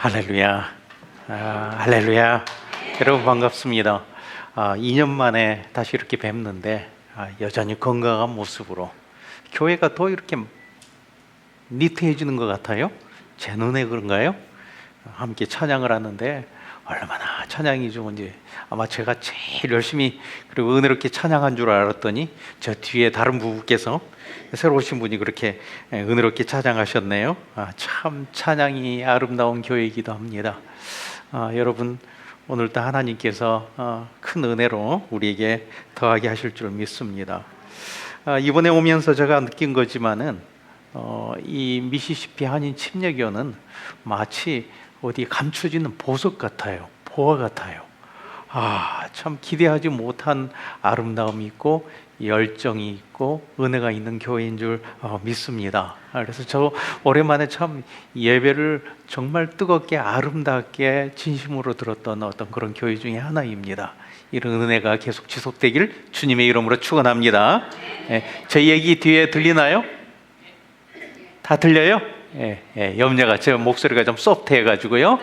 할렐루야. 할렐루야. 여러분 반갑습니다. 2년 만에 다시 이렇게 뵙는데 여전히 건강한 모습으로 교회가 더 이렇게 니트해지는 것 같아요. 제 눈에 그런가요? 함께 찬양을 하는데 얼마나 찬양이 좋은지 아마 제가 제일 열심히 그리고 은혜롭게 찬양한 줄 알았더니 저 뒤에 다른 부부께서 새로 오신 분이 그렇게 은혜롭게 찬양하셨네요. 참 찬양이 아름다운 교회이기도 합니다. 여러분 오늘도 하나님께서 큰 은혜로 우리에게 더하게 하실 줄 믿습니다. 이번에 오면서 제가 느낀 거지만은 이 미시시피 한인 침례교는 마치 어디 감춰지는 보석 같아요. 보화 같아요. 참 기대하지 못한 아름다움이 있고 열정이 있고 은혜가 있는 교회인 줄 믿습니다. 그래서 저 오랜만에 참 예배를 정말 뜨겁게 아름답게 진심으로 들었던 어떤 그런 교회 중에 하나입니다. 이런 은혜가 계속 지속되길 주님의 이름으로 축원합니다. 제 얘기 뒤에 들리나요? 다 들려요? 염려가 제 목소리가 좀 소프트해가지고요.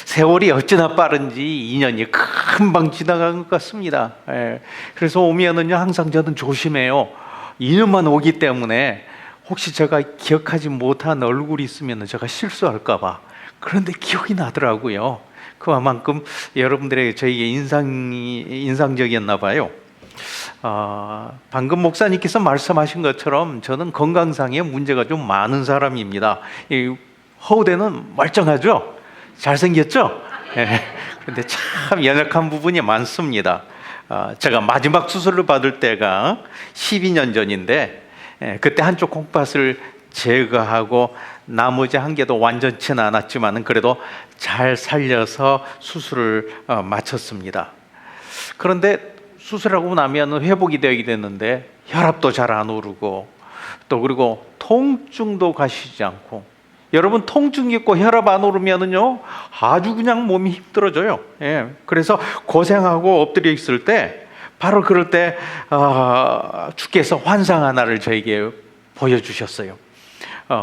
세월이 어찌나 빠른지 2년이 금방 지나간 것 같습니다. 그래서 오면은요 항상 저는 조심해요. 2년만 오기 때문에 혹시 제가 기억하지 못한 얼굴이 있으면 제가 실수할까봐. 그런데 기억이 나더라고요. 그만큼 여러분들에게 저에게 인상적이었나 봐요. 방금 목사님께서 말씀하신 것처럼 저는 건강상의 문제가 좀 많은 사람입니다. 허우대는 멀쩡하죠? 잘생겼죠? 그런데 참 연약한 부분이 많습니다. 제가 마지막 수술을 받을 때가 12년 전인데 그때 한쪽 콩팥을 제거하고 나머지 한 개도 완전치는 않았지만 그래도 잘 살려서 수술을 마쳤습니다. 그런데 수술하고 나면 회복이 되게 됐는데 혈압도 잘 안 오르고 또 그리고 통증도 가시지 않고. 여러분 통증 있고 혈압 안 오르면은요 아주 그냥 몸이 힘들어져요. 그래서 고생하고 엎드려 있을 때 바로 그럴 때 주께서 환상 하나를 저에게 보여주셨어요.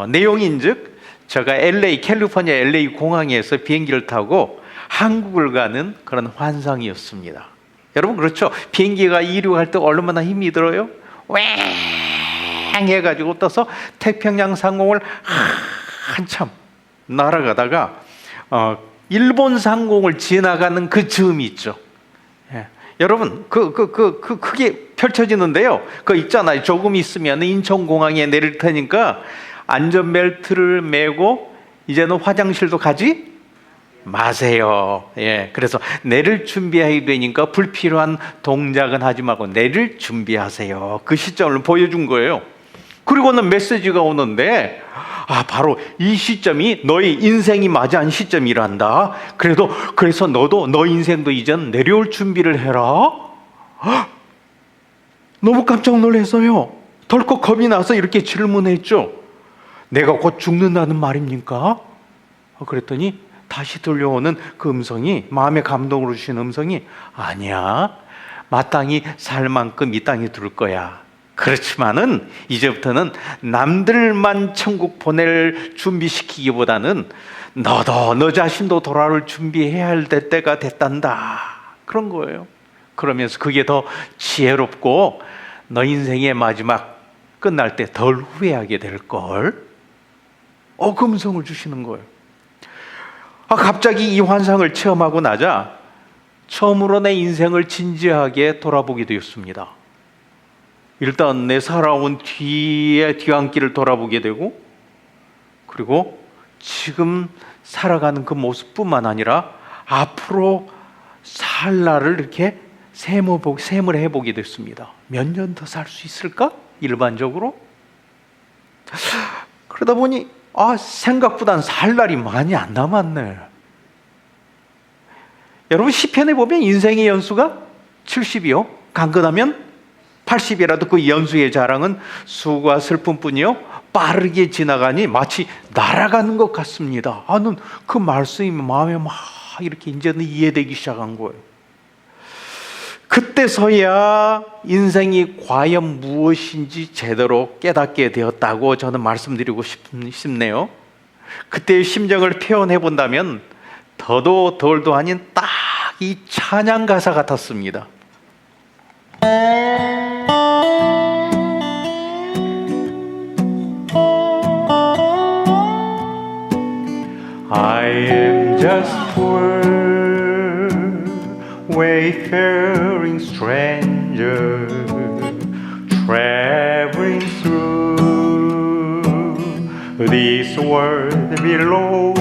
내용인즉 제가 캘리포니아 LA 공항에서 비행기를 타고 한국을 가는 그런 환상이었습니다. 여러분 그렇죠? 비행기가 이륙할 때 얼마나 힘이 들어요? 왱 해가지고 떠서 태평양 상공을 한참 날아가다가 일본 상공을 지나가는 그 즈음이 있죠. 여러분 그게 펼쳐지는데요. 그 있잖아요. 조금 있으면 인천공항에 내릴 테니까 안전벨트를 메고 이제는 화장실도 가지 마세요. 그래서 내릴 준비해야 되니까 불필요한 동작은 하지 말고 내릴 준비하세요. 그 시점을 보여준 거예요. 그리고는 메시지가 오는데 바로 이 시점이 너의 인생이 맞이한 시점이란다. 그래서 너도 너 인생도 이젠 내려올 준비를 해라. 너무 깜짝 놀랐어요. 덜컥 겁이 나서 이렇게 질문했죠. 내가 곧 죽는다는 말입니까? 그랬더니 다시 들려오는 그 음성이, 마음의 감동으로 주신 음성이, 아니야, 마땅히 살 만큼 이 땅에 둘 거야. 그렇지만은 이제부터는 남들만 천국 보낼 준비시키기보다는 너도 너 자신도 돌아올 준비해야 할 때가 됐단다. 그런 거예요. 그러면서 그게 더 지혜롭고 너 인생의 마지막 끝날 때 덜 후회하게 될걸. 그 음성을 주시는 거예요. 갑자기 이 환상을 체험하고 나자 처음으로 내 인생을 진지하게 돌아보게 되었습니다. 일단 내 살아온 뒤안길을 돌아보게 되고, 그리고 지금 살아가는 그 모습뿐만 아니라 앞으로 살 날을 이렇게 셈을 해보게 됐습니다. 몇 년 더 살 수 있을까? 일반적으로. 그러다 보니 생각보단 살 날이 많이 안 남았네. 여러분 시편에 보면 인생의 연수가 70이요. 간근하면 80이라도 그 연수의 자랑은 수고와 슬픔뿐이요 빠르게 지나가니 마치 날아가는 것 같습니다. 나는 그 말씀이 마음에 막 이렇게 이제는 이해되기 시작한 거예요. 그때서야 인생이 과연 무엇인지 제대로 깨닫게 되었다고 저는 말씀드리고 싶네요. 그때의 심정을 표현해 본다면 더도 덜도 아닌 딱 이 찬양 가사 같았습니다. I am just poor, wayfaring stranger, traveling through this world below.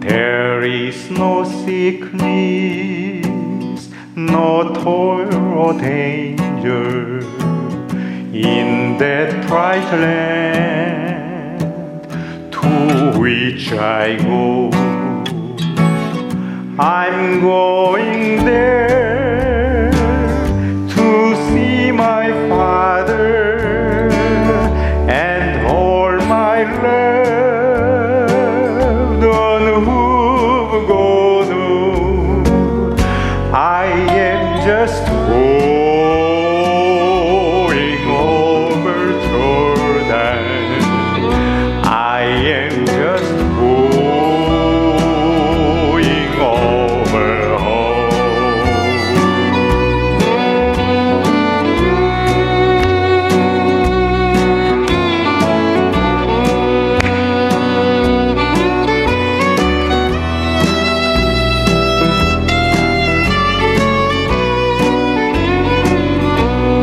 There is no sickness, no toil or danger in that bright land to which I go. I'm going there to see my Father and all my loved one who've gone on. I am just going over Jordan. I am just going over home.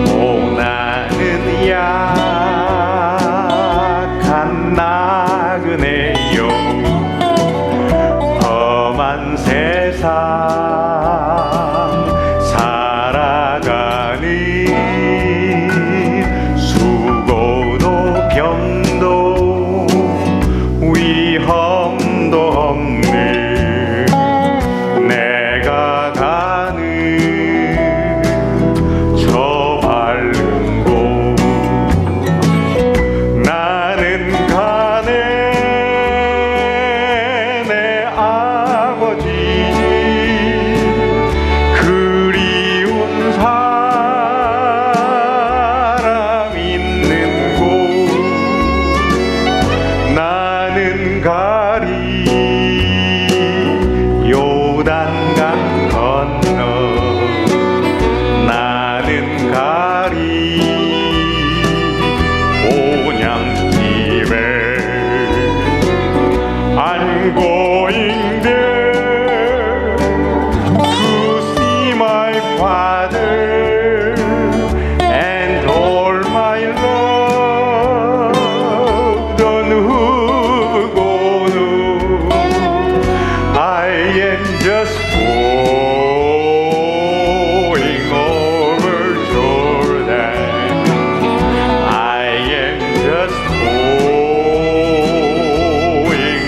오, 나는 약한 나그네요. 험한 세상 살아가는 수고도 병도 위험도 없는 내가 가는 저 밝은 곳. 나는 가네 내 아버지 그리운 사람 있는 곳. 나는 가리 요단강 건너. 나는 가리 온양집에. I'm going there to see my Father and all my loved one who've gone on. I am just going over Jordan. I am just going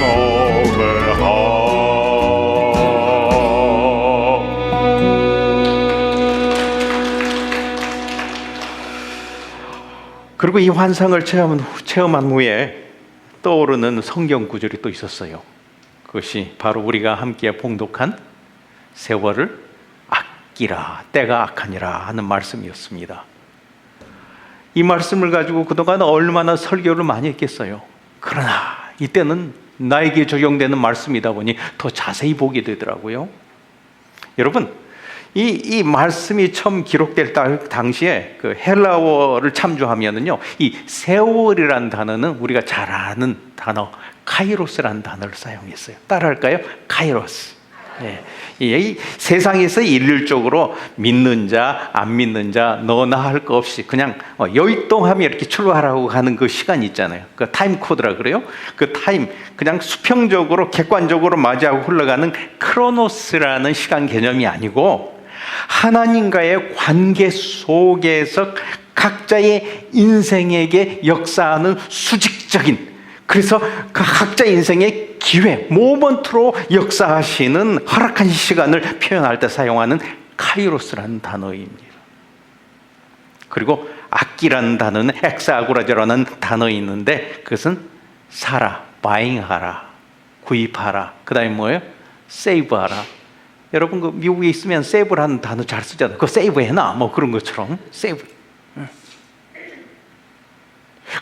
over home. 그리고 이 환상을 체험한 후에 떠오르는 성경 구절이 또 있었어요. 그것이 바로 우리가 함께 봉독한 세월을 아끼라, 때가 악하니라 하는 말씀이었습니다. 이 말씀을 가지고 그동안 얼마나 설교를 많이 했겠어요. 그러나 이때는 나에게 적용되는 말씀이다 보니 더 자세히 보게 되더라고요. 여러분, 이 말씀이 처음 기록될 당시에 그 헬라어를 참조하면은요, 이 세월이라는 단어는 우리가 잘 아는 단어 카이로스라는 단어를 사용했어요. 따라할까요? 카이로스. 예. 이 세상에서 일률적으로 믿는 자, 안 믿는 자, 너나 할 거 없이 그냥 여의동하며 이렇게 출발하고 가는 그 시간이 있잖아요. 그 타임 코드라 그래요. 그 타임, 그냥 수평적으로 객관적으로 맞이하고 흘러가는 크로노스라는 시간 개념이 아니고 하나님과의 관계 속에서 각자의 인생에게 역사하는 수직적인, 그래서 그 각자 인생의 기회, 모먼트로 역사하시는 허락한 시간을 표현할 때 사용하는 카이로스라는 단어입니다. 그리고 악기라는 단어는 엑사고라제라는 단어 있는데 그것은 사라, 바잉하라, 구입하라. 그 다음에 뭐예요? 세이브하라. 여러분 그 미국에 있으면 세이브라는 단어 잘 쓰잖아요. 그거 세이브 해놔 뭐 그런 것처럼 세이브.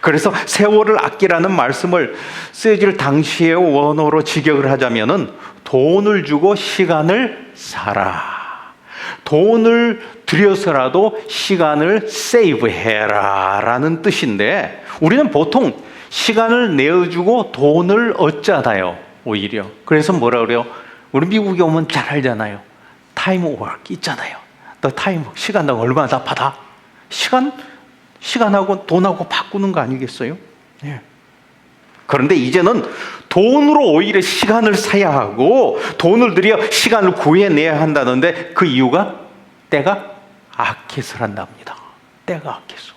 그래서 세월을 아끼라는 말씀을 쓰여질 당시의 원어로 직역을 하자면은 돈을 주고 시간을 사라. 돈을 들여서라도 시간을 세이브해라 라는 뜻인데, 우리는 보통 시간을 내어주고 돈을 얻잖아요, 오히려. 그래서 뭐라 그래요? 우리 미국에 오면 잘 알잖아요. 타임 워크 있잖아요. 너 타임 워크, 시간당 얼마나 다 받아? 시간하고 돈하고 바꾸는 거 아니겠어요? 예. 그런데 이제는 돈으로 오히려 시간을 사야 하고 돈을 들여 시간을 구해내야 한다는데, 그 이유가 때가 악해서란답니다. 때가 악해서.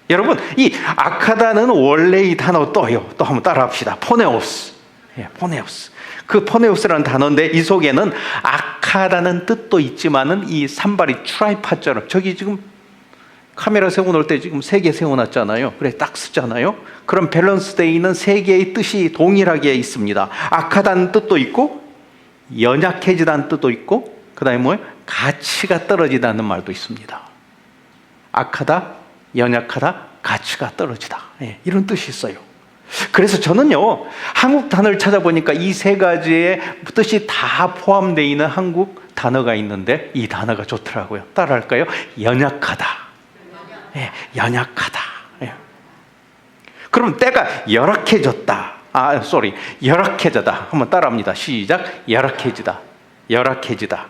여러분, 이 악하다는 원래의 단어 또 한번 따라합시다. 포네오스. 예, 포네오스. 그 포네오스라는 단어인데, 이 속에는 악하다는 뜻도 있지만은 이 산발이 트라이파처럼, 저기 지금 카메라 세워놓을 때 지금 3개 세워놨잖아요. 그래, 딱 쓰잖아요. 그럼 밸런스되어 있는 3개의 뜻이 동일하게 있습니다. 악하다는 뜻도 있고, 연약해지다는 뜻도 있고, 그 다음에 뭐예요? 가치가 떨어지다는 말도 있습니다. 악하다, 연약하다, 가치가 떨어지다. 예, 이런 뜻이 있어요. 그래서 저는요, 한국 단어를 찾아보니까 이 3가지의 뜻이 다 포함되어 있는 한국 단어가 있는데, 이 단어가 좋더라고요. 따라할까요? 연약하다. 예, 연약하다. 예. 그럼 때가 열악해졌다. 열악해졌다. 한번 따라합니다. 시작. 열악해지다. 열악해지다.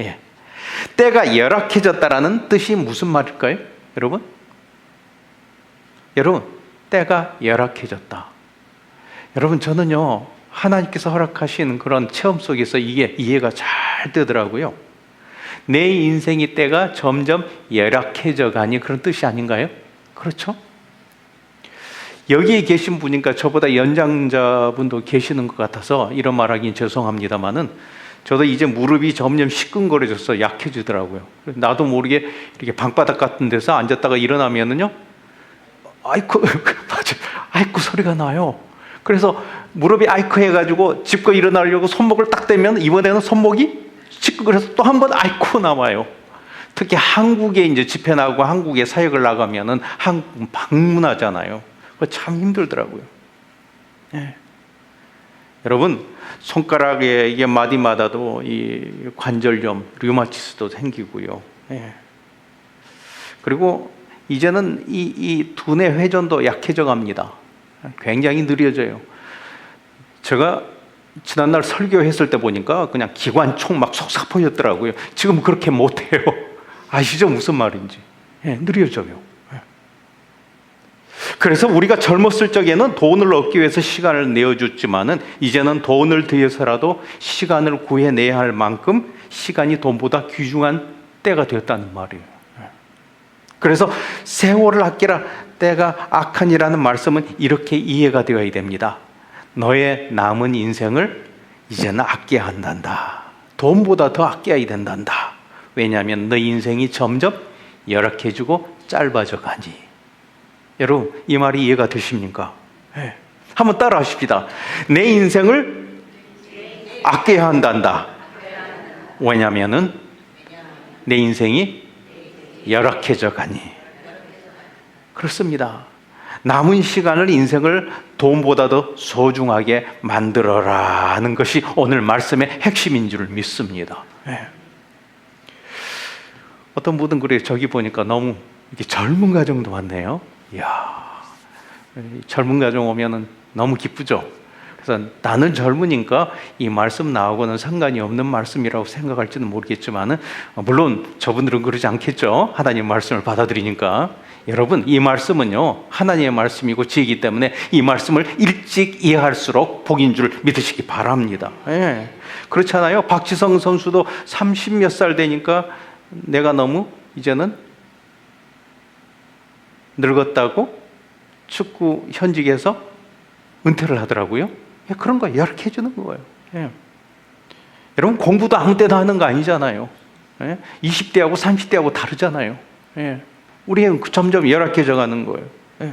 예. 때가 열악해졌다라는 뜻이 무슨 말일까요? 여러분, 때가 열악해졌다. 여러분, 저는요, 하나님께서 허락하신 그런 체험 속에서 이게 이해가 잘 되더라고요. 내 인생의 때가 점점 열악해져 가니 그런 뜻이 아닌가요? 그렇죠? 여기에 계신 분이니까 저보다 연장자분도 계시는 것 같아서 이런 말하기는 죄송합니다만은, 저도 이제 무릎이 점점 시끈거려져서 약해지더라고요. 나도 모르게 이렇게 방바닥 같은 데서 앉았다가 일어나면은요, 아이쿠 소리가 나요. 그래서 무릎이 아이쿠 해가지고 짚고 일어나려고 손목을 딱 대면 이번에는 손목이 그래서 또 한 번 아이쿠 나와요. 특히 한국에 이제 집회 나가고 한국에 사역을 나가면은 한국 방문하잖아요. 참 힘들더라고요. 예. 여러분, 손가락에 이게 마디마다도 이 관절염, 류마티스도 생기고요. 예. 그리고 이제는 이 두뇌 회전도 약해져 갑니다. 굉장히 느려져요. 제가 지난날 설교했을 때 보니까 그냥 기관총 막 쏙싹 퍼졌더라고요. 지금 그렇게 못해요. 아시죠? 무슨 말인지. 예, 느려져요. 예. 그래서 우리가 젊었을 적에는 돈을 얻기 위해서 시간을 내어줬지만은, 이제는 돈을 들여서라도 시간을 구해내야 할 만큼 시간이 돈보다 귀중한 때가 되었다는 말이에요. 예. 그래서 세월을 아끼라, 때가 악하니라는 말씀은 이렇게 이해가 되어야 됩니다. 너의 남은 인생을 이제는 아껴야 한단다. 돈보다 더 아껴야 된단다. 왜냐하면 너 인생이 점점 열악해지고 짧아져 가니. 여러분, 이 말이 이해가 되십니까? 네. 한번 따라 하십시다. 내 인생을 아껴야 한단다. 왜냐하면 내 인생이 열악해져 가니. 그렇습니다. 남은 시간을, 인생을 돈보다 더 소중하게 만들어라 하는 것이 오늘 말씀의 핵심인 줄 믿습니다. 네. 어떤 분은 그래요. 저기 보니까 너무 이렇게 젊은 가정도 많네요. 이야, 젊은 가정 오면은 너무 기쁘죠. 그래서 나는 젊으니까 이 말씀 나오고는 상관이 없는 말씀이라고 생각할지는 모르겠지만은, 물론 저분들은 그러지 않겠죠. 하나님 말씀을 받아들이니까. 여러분, 이 말씀은요, 하나님의 말씀이고 지혜이기 때문에 이 말씀을 일찍 이해할수록 복인 줄 믿으시기 바랍니다. 예. 그렇잖아요. 박지성 선수도 30몇 살 되니까 내가 너무 이제는 늙었다고 축구 현직에서 은퇴를 하더라고요. 예, 그런 거 열악해지는 거예요. 예. 여러분, 공부도 아무 때나 하는 거 아니잖아요. 예. 20대하고 30대하고 다르잖아요. 예. 우리는 점점 열악해져 가는 거예요. 예.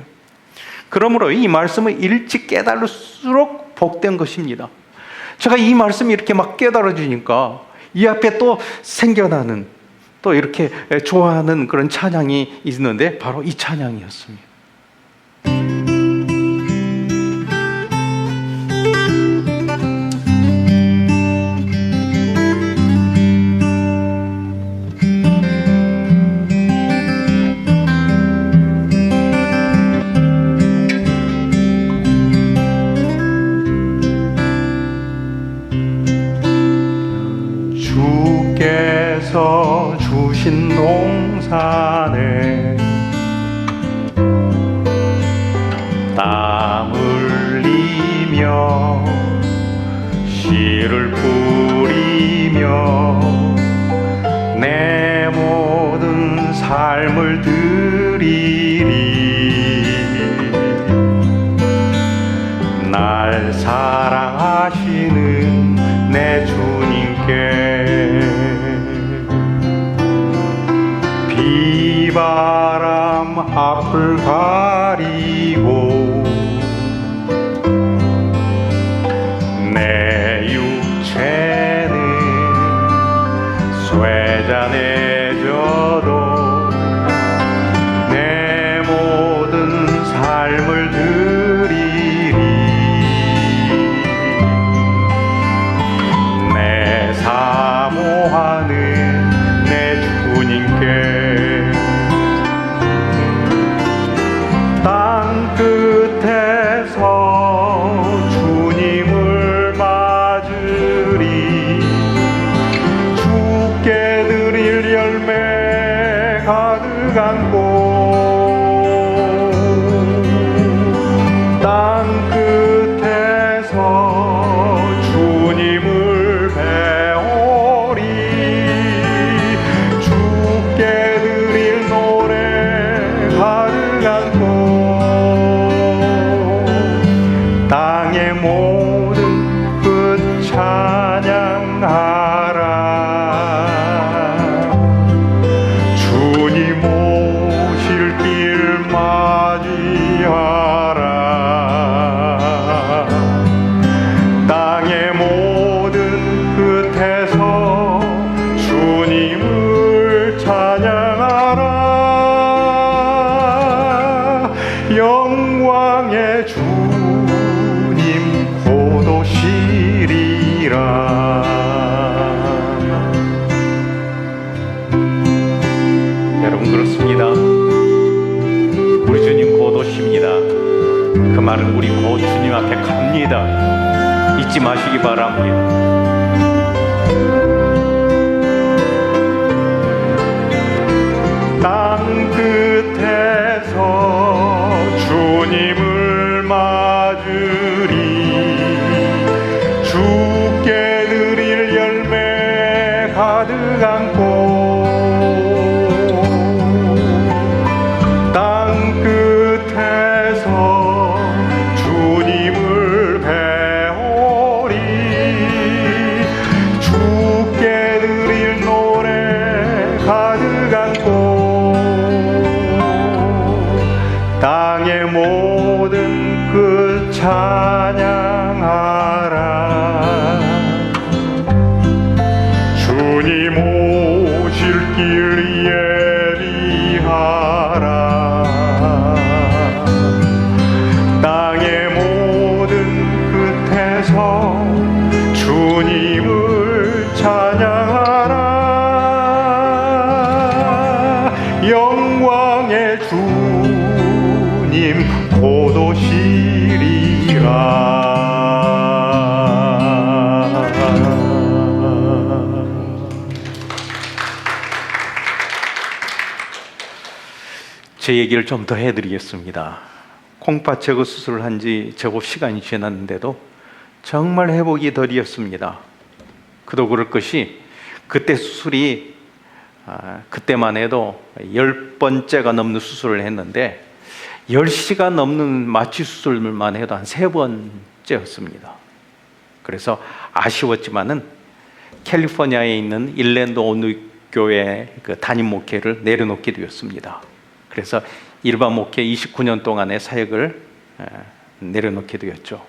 그러므로 이 말씀을 일찍 깨달을수록 복된 것입니다. 제가 이 말씀이 이렇게 막 깨달아지니까 이 앞에 또 생겨나는, 또 이렇게 좋아하는 그런 찬양이 있는데 바로 이 찬양이었습니다. 앞을 가리고 내 육체는 쇠잔해져도 내 모든 삶을 드리리. 내 사모하는 내 주님께 땅 끝에서 주님을 맞으리. 주께 드릴 열매 가득한 꽃 땅 끝에서 주님을 배우리. 주께 드릴 노래 가득한 꽃 땅의 모든 끝 찬양하라. 주님 오실 길 맞이하라. 땅의 모든 끝에서 주님을 찬양하라. 영광의 주님 곧 오시리라. 여러분, 그렇습니다. 우리 주님 곧 오십니다. 그 말은 우리 곧 주님 앞에 갑니다. 잊지 마시기 바랍니다. 땅 끝에서 주님을 맞으리. 주께 드릴 열매 가득한 꽃 땅 끝에서 주님을 배우리. 주께 드릴 노래 가득한 꽃 땅의 모든 끝 찬양하라. 주님 오실 길 예비하라. 땅의 모든 끝에서 주님을 찬양하라. 영광의 주님 곧 오시리라. 제 얘기를 좀 더 해드리겠습니다. 콩팥 제거 수술을 한 지 제법 시간이 지났는데도 정말 회복이 덜이었습니다. 그도 그럴 것이 그때 수술이 그때만 해도 10번째가 넘는 수술을 했는데 10시간 넘는 마취 수술만 해도 한 3번째였습니다. 그래서 아쉬웠지만은 캘리포니아에 있는 일랜드 온누 교회 그 담임 목회를 내려놓게 되었습니다. 그래서 일반 목회 29년 동안의 사역을 내려놓게 되었죠.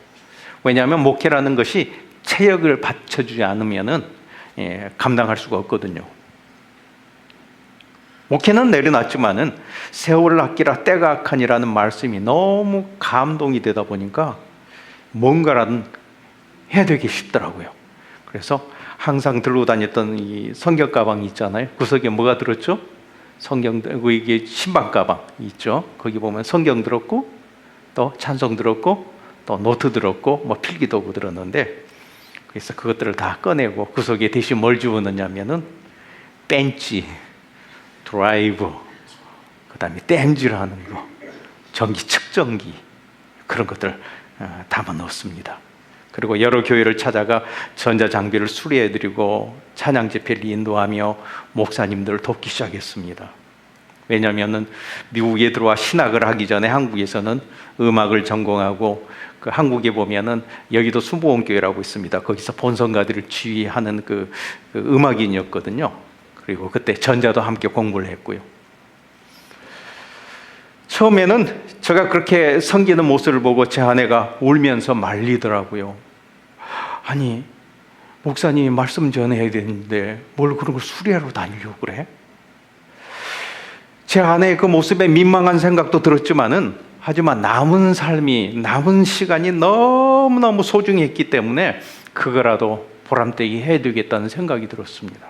왜냐하면 목회라는 것이 체력을 받쳐주지 않으면은 감당할 수가 없거든요. 목회는 내려놨지만은 세월을 아끼라 때가 악하니라는 말씀이 너무 감동이 되다 보니까 뭔가라도 해야 되기 쉽더라고요. 그래서 항상 들고 다녔던 이 성경 가방이 있잖아요. 구석에 뭐가 들었죠? 성경, 이게 신방 가방 있죠. 거기 보면 성경 들었고 또 찬송 들었고 또 노트 들었고 뭐 필기도구 들었는데, 그래서 그것들을 다 꺼내고 그 속에 대신 뭘 집어넣냐면은 벤치, 드라이브, 그 다음에 땜질하는 거, 전기 측정기, 그런 것들 담아 넣었습니다. 그리고 여러 교회를 찾아가 전자장비를 수리해드리고 찬양 집회를 인도하며 목사님들을 돕기 시작했습니다. 왜냐하면 미국에 들어와 신학을 하기 전에 한국에서는 음악을 전공하고, 그 한국에 보면은 여기도 순복음교회라고 있습니다. 거기서 본성가들을 지휘하는 그 음악인이었거든요. 그리고 그때 전자도 함께 공부를 했고요. 처음에는 제가 그렇게 섬기는 모습을 보고 제 아내가 울면서 말리더라고요. 아니, 목사님이 말씀 전해야 되는데 뭘 그런 걸 수리하러 다니려고 그래? 제 아내의 그 모습에 민망한 생각도 들었지만은, 하지만 남은 삶이, 남은 시간이 너무너무 소중했기 때문에 그거라도 보람되게 해야되겠다는 생각이 들었습니다.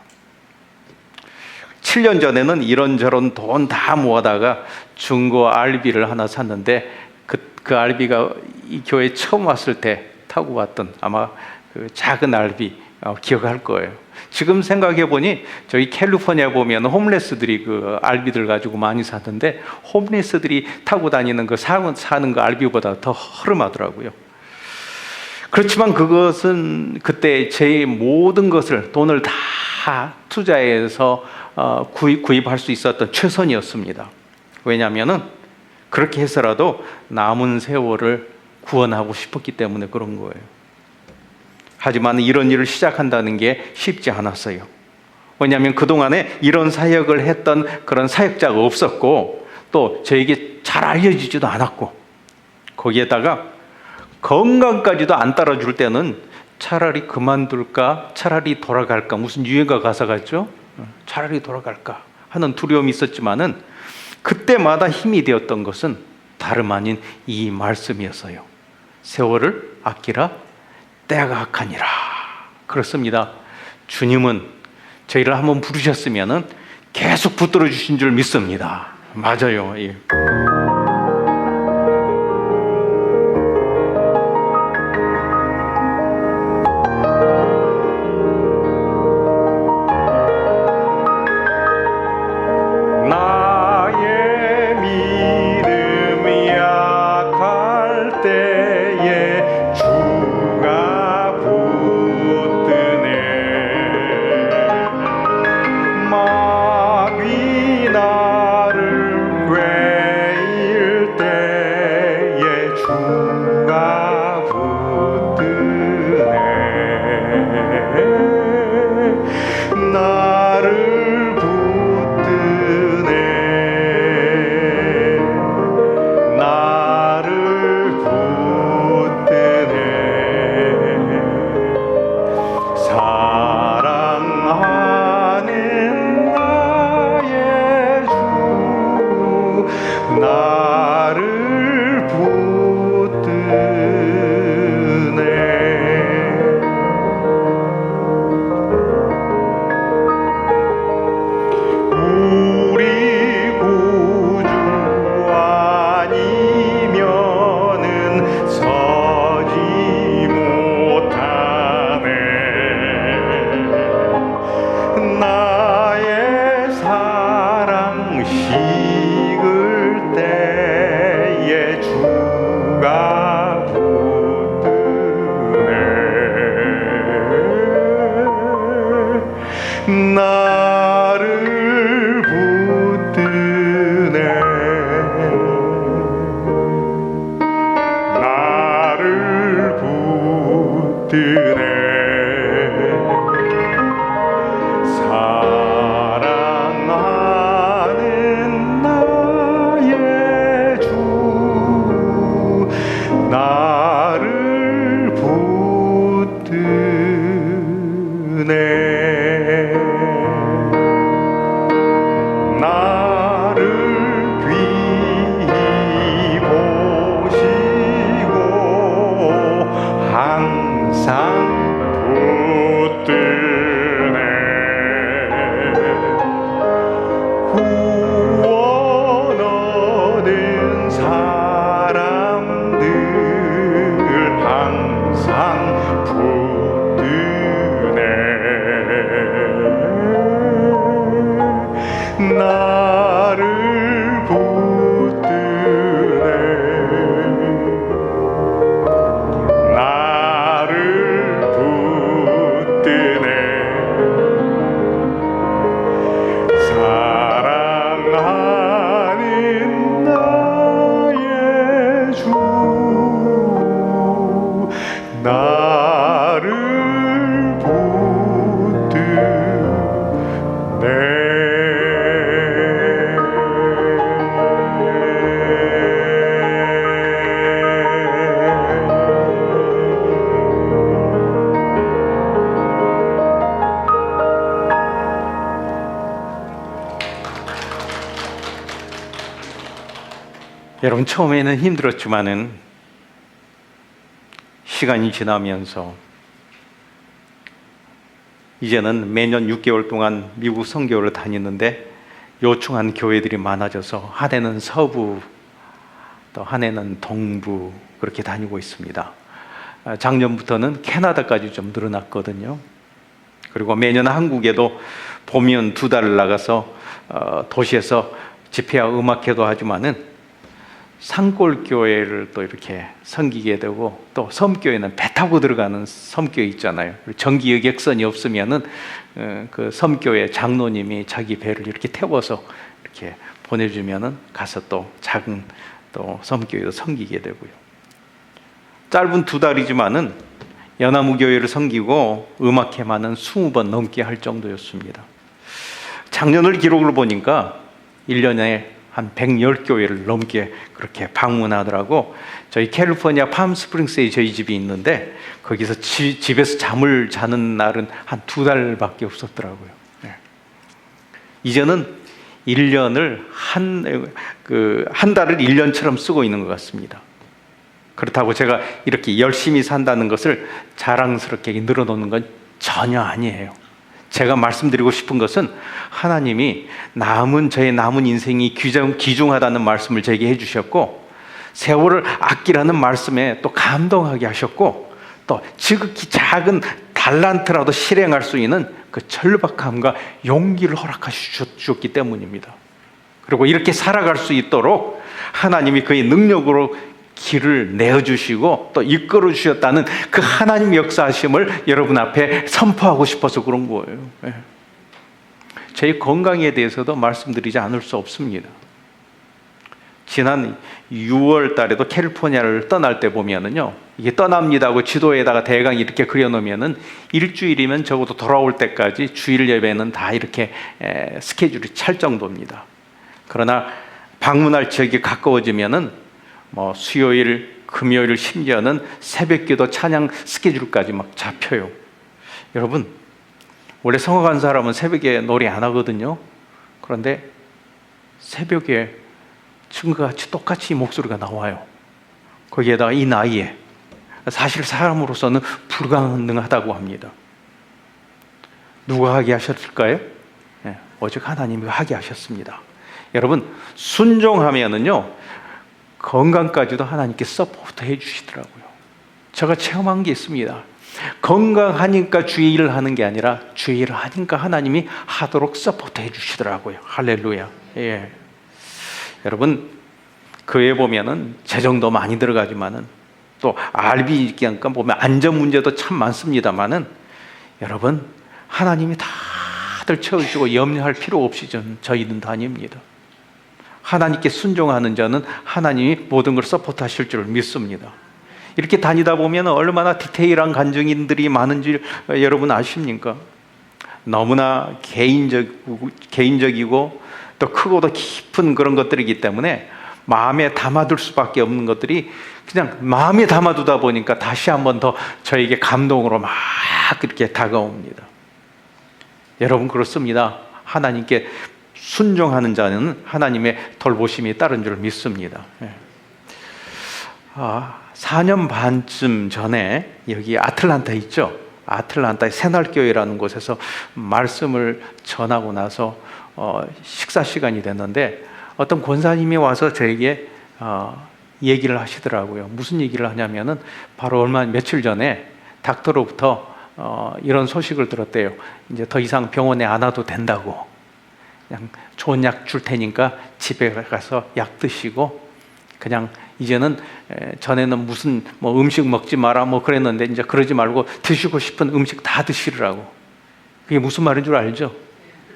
7년 전에는 이런저런 돈 다 모아다가 중고 RV를 하나 샀는데, 그 RV가 이 교회에 처음 왔을 때 타고 왔던 아마 그 작은 RV 기억할 거예요. 지금 생각해 보니 저희 캘리포니아 보면 홈레스들이 그 RV들 가지고 많이 사는데, 홈레스들이 타고 다니는 그 사는 그 RV보다 더 허름하더라고요. 그렇지만 그것은 그때 제 모든 것을, 돈을 다 투자해서 구입할 수 있었던 최선이었습니다. 왜냐하면은 그렇게 해서라도 남은 세월을 구원하고 싶었기 때문에 그런 거예요. 하지만 이런 일을 시작한다는 게 쉽지 않았어요. 왜냐하면 그동안에 이런 사역을 했던 그런 사역자가 없었고, 또 저에게 잘 알려지지도 않았고, 거기에다가 건강까지도 안 따라줄 때는 차라리 그만둘까, 차라리 돌아갈까, 무슨 유행가 가사가 있죠? 차라리 돌아갈까 하는 두려움이 있었지만은, 그때마다 힘이 되었던 것은 다름 아닌 이 말씀이었어요. 세월을 아끼라, 때가 악하니라. 그렇습니다. 주님은 저희를 한번 부르셨으면은 계속 붙들어 주신 줄 믿습니다. 맞아요. 예. 나를 붙드네. 나를 붙드네. 사랑하는 나의 주 나를 붙드네. 항상 여러분, 처음에는 힘들었지만은 시간이 지나면서 이제는 매년 6개월 동안 미국 선교를 다니는데 요청한 교회들이 많아져서 한 해는 서부, 또 한 해는 동부 그렇게 다니고 있습니다. 작년부터는 캐나다까지 좀 늘어났거든요. 그리고 매년 한국에도 봄이면 2달을 나가서 도시에서 집회와 음악회도 하지만은 산골교회를 또 이렇게 섬기게 되고, 또 섬교회는 배 타고 들어가는 섬교회 있잖아요. 전기 여객선이 없으면은 그 섬교회 장로님이 자기 배를 이렇게 태워서 이렇게 보내주면은 가서 또 작은 또 섬교회도 섬기게 되고요. 짧은 2달이지만은 연화무교회를 섬기고 음악회만은 20번 넘게 할 정도였습니다. 작년을 기록을 보니까 1년에 한 110교회를 넘게 그렇게 방문하더라고. 저희 캘리포니아 팜스프링스에 저희 집이 있는데 거기서 집에서 잠을 자는 날은 한 2달밖에 없었더라고요. 네. 이제는 1년을 한 달을 1년처럼 쓰고 있는 것 같습니다. 그렇다고 제가 이렇게 열심히 산다는 것을 자랑스럽게 늘어놓는 건 전혀 아니에요. 제가 말씀드리고 싶은 것은 하나님이 저의 남은 인생이 귀중하다는 말씀을 제게 해주셨고, 세월을 아끼라는 말씀에 또 감동하게 하셨고, 또 지극히 작은 달란트라도 실행할 수 있는 그 절박함과 용기를 허락하셨기 때문입니다. 그리고 이렇게 살아갈 수 있도록 하나님이 그의 능력으로 길을 내어주시고 또 이끌어 주셨다는 그 하나님 역사하심을 여러분 앞에 선포하고 싶어서 그런 거예요. 제 건강에 대해서도 말씀드리지 않을 수 없습니다. 지난 6월 달에도 캘리포니아를 떠날 때 보면은요, 이게 떠납니다고 지도에다가 대강 이렇게 그려놓으면은 일주일이면 적어도 돌아올 때까지 주일 예배는 다 이렇게 스케줄이 찰 정도입니다. 그러나 방문할 지역이 가까워지면은 수요일, 금요일, 심지어는 새벽기도 찬양 스케줄까지 막 잡혀요. 여러분, 원래 성화 간 사람은 새벽에 노래 안 하거든요. 그런데 새벽에 지금과 같이 똑같이 목소리가 나와요. 거기에다가 이 나이에 사실 사람으로서는 불가능하다고 합니다. 누가 하게 하셨을까요? 오직 하나님이 하게 하셨습니다. 여러분, 순종하면은요, 건강까지도 하나님께 서포트 해주시더라고요. 제가 체험한 게 있습니다. 건강하니까 주의 일을 하는 게 아니라 주의 일을 하니까 하나님이 하도록 서포트 해주시더라고요. 할렐루야. 예. 여러분, 교회 보면은 재정도 많이 들어가지만은 또 RB 기간간 보면 안전 문제도 참 많습니다만은, 여러분, 하나님이 다들 채워주시고 염려할 필요 없이 저희는 다닙니다. 하나님께 순종하는 자는 하나님이 모든 걸 서포트하실 줄 믿습니다. 이렇게 다니다 보면 얼마나 디테일한 간증인들이 많은지 여러분 아십니까? 너무나 개인적이고 또 크고도 깊은 그런 것들이기 때문에 마음에 담아둘 수밖에 없는 것들이 그냥 마음에 담아두다 보니까 다시 한번 더 저에게 감동으로 막 이렇게 다가옵니다. 여러분, 그렇습니다. 하나님께 순종하는 자는 하나님의 돌보심이 따른 줄 믿습니다. 4년 반쯤 전에 여기 아틀란타 있죠? 아틀란타의 새날교회라는 곳에서 말씀을 전하고 나서 식사 시간이 됐는데 어떤 권사님이 와서 저에게 얘기를 하시더라고요. 무슨 얘기를 하냐면은 바로 며칠 전에 닥터로부터 이런 소식을 들었대요. 이제 더 이상 병원에 안 와도 된다고. 그냥 좋은 약 줄 테니까 집에 가서 약 드시고, 그냥 이제는 전에는 무슨 음식 먹지 마라 그랬는데 이제 그러지 말고 드시고 싶은 음식 다 드시라고. 그게 무슨 말인 줄 알죠?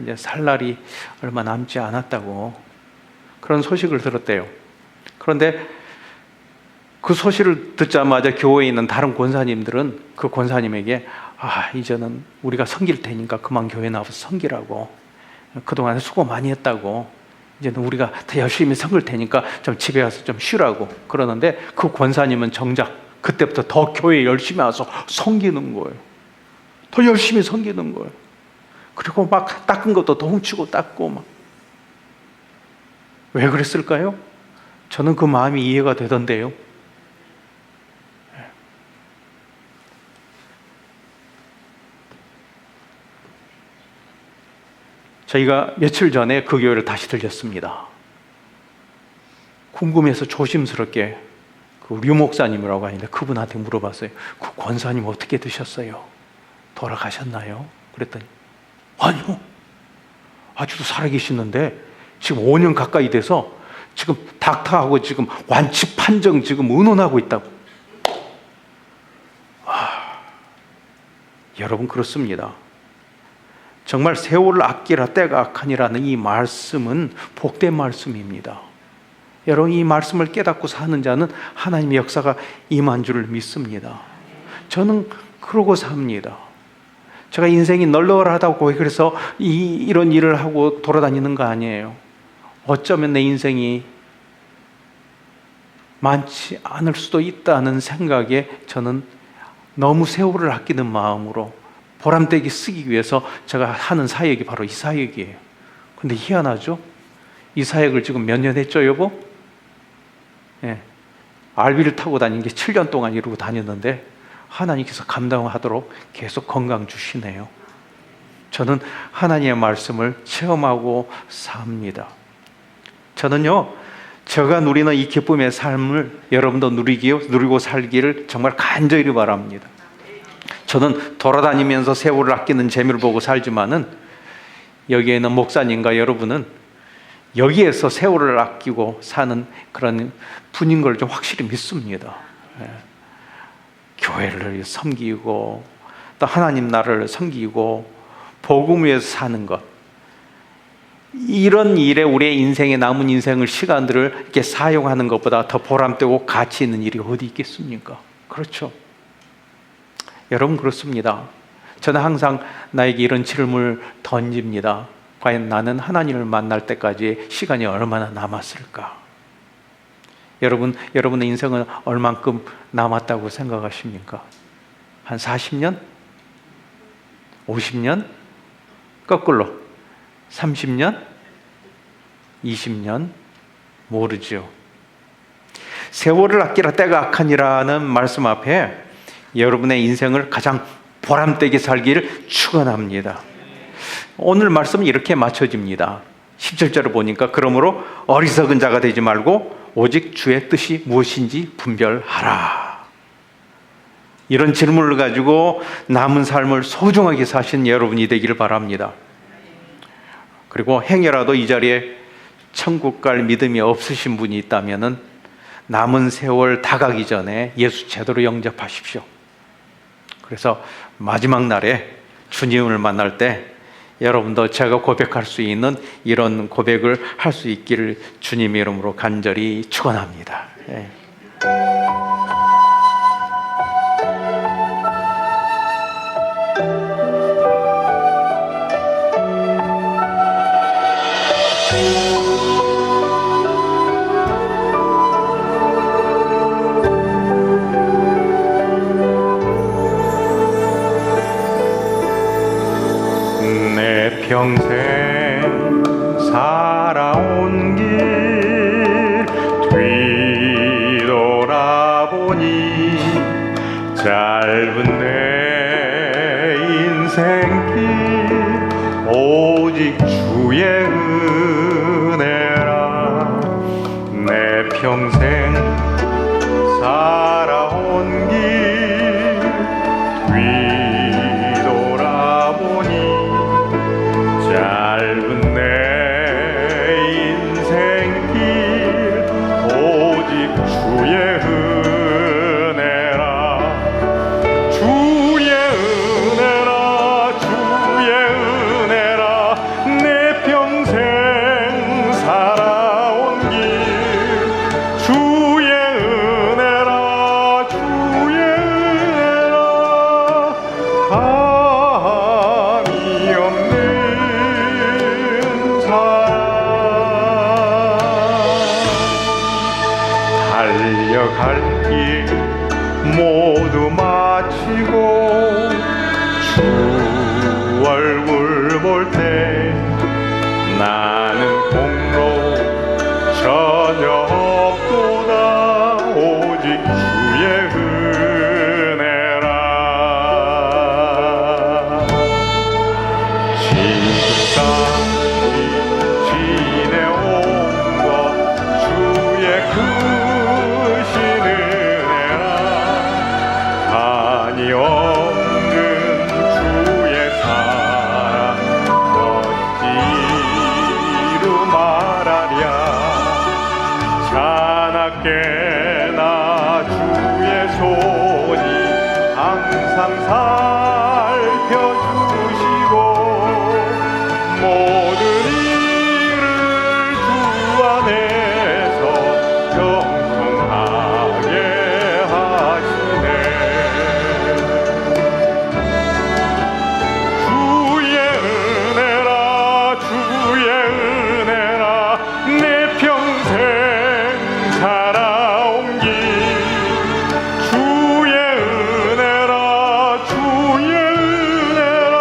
이제 살 날이 얼마 남지 않았다고 그런 소식을 들었대요. 그런데 그 소식을 듣자마자 교회에 있는 다른 권사님들은 그 권사님에게 이제는 우리가 섬길 테니까 그만 교회 나와서 섬기라고, 그동안 수고 많이 했다고, 이제는 우리가 더 열심히 섬길 테니까 좀 집에 가서 좀 쉬라고 그러는데, 그 권사님은 정작 그때부터 더 교회에 열심히 와서 섬기는 거예요. 더 열심히 섬기는 거예요. 그리고 막 닦은 것도 더 훔치고 닦고 막. 왜 그랬을까요? 저는 그 마음이 이해가 되던데요. 저희가 며칠 전에 그 교회를 다시 들렸습니다. 궁금해서 조심스럽게 그 류 목사님이라고 하는데 그분한테 물어봤어요. 그 권사님 어떻게 되셨어요? 돌아가셨나요? 그랬더니 아니요, 아직도 살아계시는데 지금 5년 가까이 돼서 지금 닥터하고 지금 완치 판정 지금 의논하고 있다고. 여러분, 그렇습니다. 정말 세월을 아끼라 때가 악하니라는 이 말씀은 복된 말씀입니다. 여러분, 이 말씀을 깨닫고 사는 자는 하나님의 역사가 임한 줄을 믿습니다. 저는 그러고 삽니다. 제가 인생이 널널하다고 그래서 이런 일을 하고 돌아다니는 거 아니에요. 어쩌면 내 인생이 많지 않을 수도 있다는 생각에 저는 너무 세월을 아끼는 마음으로 보람되게 쓰기 위해서 제가 하는 사역이 바로 이 사역이에요. 근데 희한하죠? 이 사역을 지금 몇 년 했죠, 여보? 예. RV를 타고 다닌 게 7년 동안 이러고 다녔는데 하나님께서 감당하도록 계속 건강 주시네요. 저는 하나님의 말씀을 체험하고 삽니다. 저는요, 제가 누리는 이 기쁨의 삶을 여러분도 누리고 살기를 정말 간절히 바랍니다. 저는 돌아다니면서 세월을 아끼는 재미를 보고 살지만은 여기에 있는 목사님과 여러분은 여기에서 세월을 아끼고 사는 그런 분인 걸 좀 확실히 믿습니다. 교회를 섬기고 또 하나님 나라를 섬기고 복음 위해서 사는 것, 이런 일에 우리의 인생에 남은 인생을 시간들을 이렇게 사용하는 것보다 더 보람되고 가치 있는 일이 어디 있겠습니까? 그렇죠. 여러분, 그렇습니다. 저는 항상 나에게 이런 질문을 던집니다. 과연 나는 하나님을 만날 때까지 시간이 얼마나 남았을까? 여러분의 인생은 얼만큼 남았다고 생각하십니까? 한 40년? 50년? 거꾸로 30년? 20년? 모르죠. 세월을 아끼라 때가 악하니라는 말씀 앞에 여러분의 인생을 가장 보람되게 살기를 축원합니다. 오늘 말씀은 이렇게 맞춰집니다. 17절을 보니까 그러므로 어리석은 자가 되지 말고 오직 주의 뜻이 무엇인지 분별하라. 이런 질문을 가지고 남은 삶을 소중하게 사신 여러분이 되기를 바랍니다. 그리고 행여라도 이 자리에 천국 갈 믿음이 없으신 분이 있다면 남은 세월 다가기 전에 예수 제대로 영접하십시오. 그래서 마지막 날에 주님을 만날 때 여러분도 제가 고백할 수 있는 이런 고백을 할 수 있기를 주님의 이름으로 간절히 축원합니다. 평생 살아온 길 뒤돌아보니 짧은 내 인생길 오직 주의 은혜라. 내 평생 살아온 길 뒤돌아보니 짧은 내 인생길 오직 주의 은혜라. 주의 은혜라. 주의 은혜라. 내 평생 살아온 길 주의 은혜라. 주의 은혜라. 감이 없는 달려갈 길 모두 마치고 주 얼굴 볼 때 나는 공로 전혀 없다. 언제나 주의 손이 항상 살펴주시고 모든 일을 주 안에서 경성하게 하시네. 주의 은혜라 주의 은혜라 내 평생 살아온 길 주의 은혜라 주의 은혜라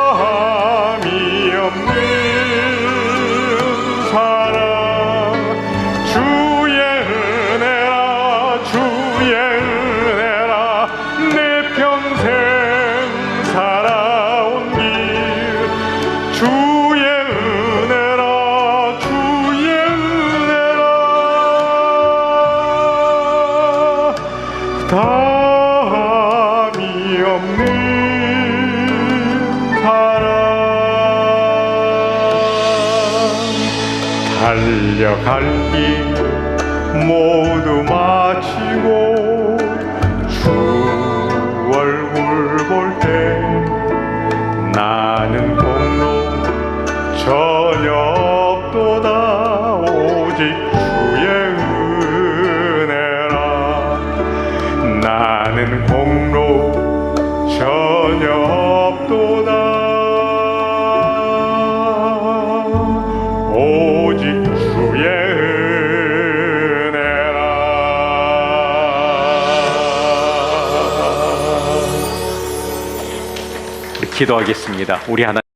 다함이 없는 사랑 주의 은혜라 주의 은혜라 내 평생 살아온 길 주의 은혜라 주의 은혜라 다함이 없는 사랑 달려갈 길 모두 마치고 주 얼굴 볼 때 나는 공로 전혀 없도다 오직 주의 은혜라 나는 공로 전혀 없도다 오직 주의 은혜라. 기도하겠습니다. 우리 하나님.